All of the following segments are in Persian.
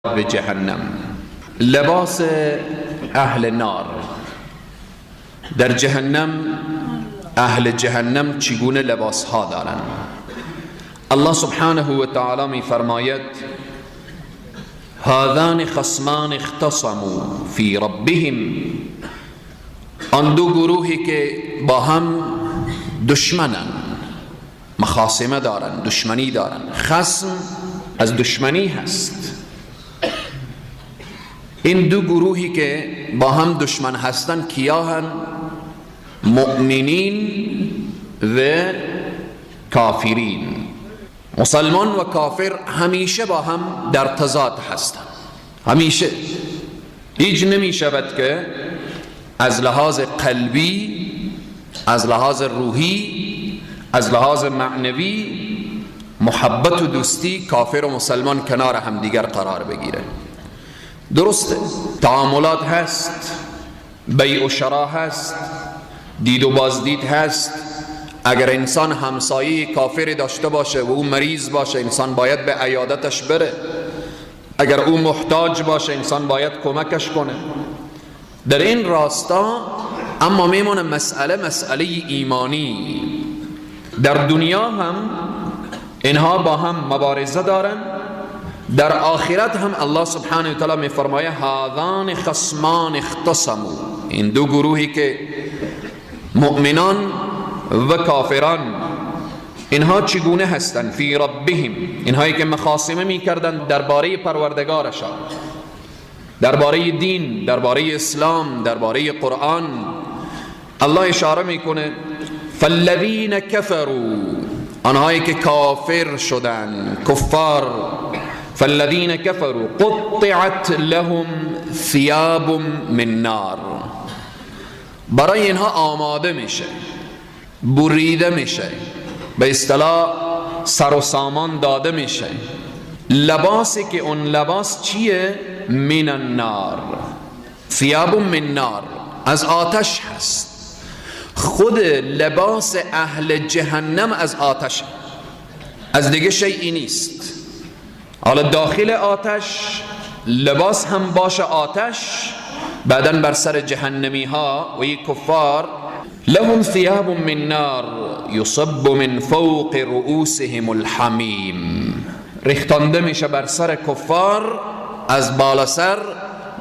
به جهنم. لباس اهل نار در جهنم، اهل جهنم چگونه لباس ها دارند؟ الله سبحانه و تعالی می فرماید هذان خصمان اختصموا فی ربهم، آن دو گروهی که با هم دشمنن، مخاصمه دارن، دشمنی دارن. خصم از دشمنی هست. این دو گروهی که با هم دشمن هستن کیاهن؟ مؤمنین و کافرین. مسلمان و کافر همیشه با هم در تضاد هستن، همیشه. هیچ نمی شود که از لحاظ قلبی، از لحاظ روحی، از لحاظ معنوی محبت و دوستی کافر و مسلمان کنار هم دیگر قرار بگیره. درسته تعاملات هست، بیع و شرا هست، دید و بازدید هست. اگر انسان همسایه کافر داشته باشه و او مریض باشه، انسان باید به عیادتش بره. اگر او محتاج باشه، انسان باید کمکش کنه. در این راستا اما میمونه مسئله ایمانی. در دنیا هم اینها با هم مبارزه دارن، در آخرت هم الله سبحانه و تعالی می فرماید هذان خصمان اختصموا. این دو گروهی که مؤمنان و کافران، اینها چگونه هستند؟ فی ربهم، اینهایی که مخاصمه می کردن درباره پروردگارشان، درباره دین، درباره اسلام، درباره قرآن. الله اشاره میکنه فالذین کفروا، آنهایی که کافر شدن، کفار. فالذین کفروا قطعت لهم ثیاب من نار، برای اینها آماده میشه، بریده میشه، به اصطلاح سر و سامان داده میشه. لباسی که اون لباس چیه؟ من النار، ثیاب من نار، از آتش هست. خود لباس اهل جهنم از آتش، از دیگه شیئی نیست. حالا داخل آتش لباس هم باشه آتش، بعداً بر سر جهنمی ها و کفار لهم ثیاب من نار یصب من فوق رؤوسهم الحمیم، ریختانده میشه بر سر کفار، از بالا سر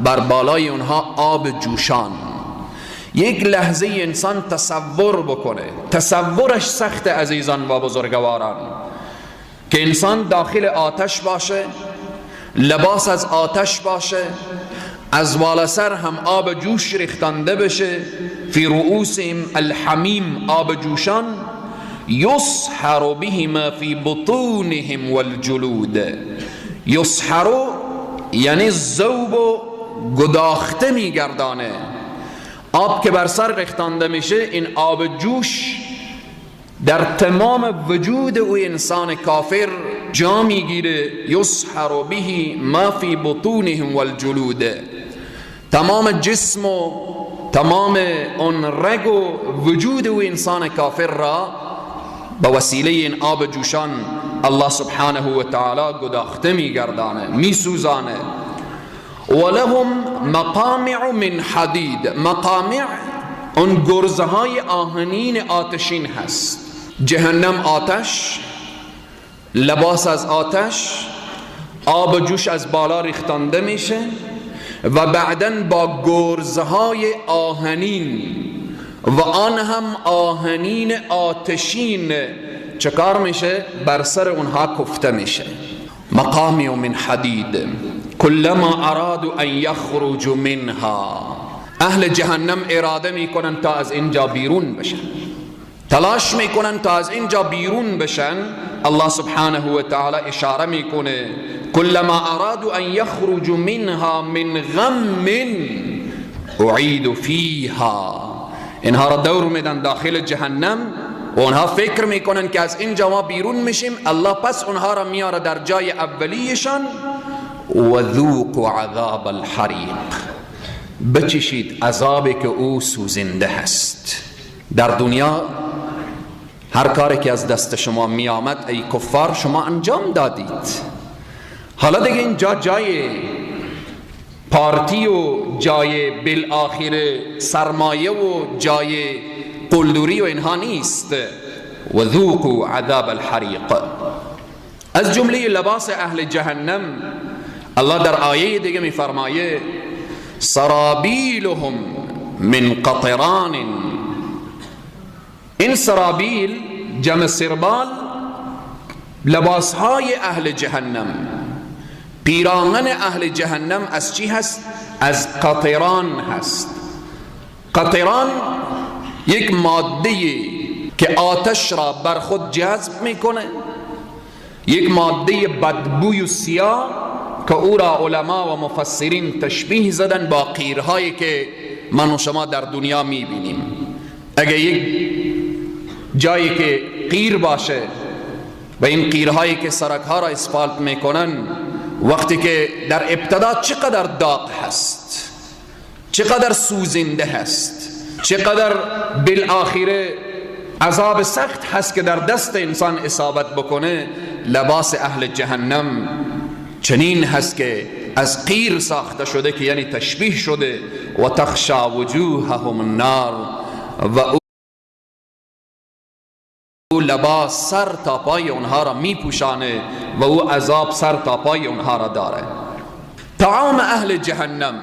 بر بالای اونها آب جوشان. یک لحظه انسان تصور بکنه، تصورش سخت عزیزان و بزرگواران، که انسان داخل آتش باشه، لباس از آتش باشه، از بالا سر هم آب جوش ریختانده بشه، فی رؤوسهم الحمیم، آب جوشان، یصهر بهما فی بطونهم والجلود. یصهر یعنی ذوب و گداخته میگردانه. آب که بر سر ریختانده میشه، این آب جوش در تمام وجود او انسان کافر جا میگیره. یصهر به ما فی بطونهم والجلود، تمام جسم و تمام اون رگ و وجود او انسان کافر را به وسیله این آب جوشان الله سبحانه و تعالی گداخته میگردانه، میسوزانه. ولهم مقامع من حدید، مقامع اون گرزه های آهنین آتشین هست. جهنم آتش، لباس از آتش، آب جوش از بالا ریختانده میشه و بعداً با گرزه های آهنین و آن هم آهنین آتشین چکار میشه؟ بر سر اونها کفته میشه. مقامع من حدید کلما ارادوا ان یخرجوا منها، اهل جهنم اراده میکنن تا از اینجا بیرون بشن، تلاش میکنن تا از اینجا بیرون بشن. الله سبحانه و تعالی اشاره میکنه کلما ارادوا ان یخرجوا منها من غم اعیدوا فیها، اینها را دور میدن داخل جهنم و اونها فکر میکنن که از اینجا ما بیرون میشیم. الله پس اونها را میاره در جای اولیشان و ذوقوا عذاب الحریق، بچشید عذابی که او سوزنده هست. در دنیا هر کاری که از دست شما می آمد ای کفار شما انجام دادید. حالا دیگه اینجا جای پارتی و جای بالآخر سرمایه و جای قلدری و اینها نیست. و ذوقوا عذاب الحریق. از جمله لباس اهل جهنم الله در آیه دیگه می فرمایه سرابیلهم من قطران. این سرابیل جمع سربال لباس های اهل جهنم، پیراهن اهل جهنم از چی هست؟ از قطران هست. قطران یک ماده که آتش را بر خود جذب میکنه، یک ماده بدبوی و سیاه که او را علما و مفسرین تشبیه زدن با قیرهایی که من و شما در دنیا میبینیم. اگه یک جایی که قیر باشه و این قیرهایی که سرکها را اسفالت میکنن، وقتی که در ابتدا چقدر داغ هست، چقدر سوزنده هست، چقدر بالآخره عذاب سخت هست که در دست انسان اصابت بکنه، لباس اهل جهنم چنین هست که از قیر ساخته شده که یعنی تشبیه شده و تخشا وجوههم النار، و او لباس سر تا پای اونها را می پوشانه و او عذاب سر تا پای اونها را داره. طعام اهل جهنم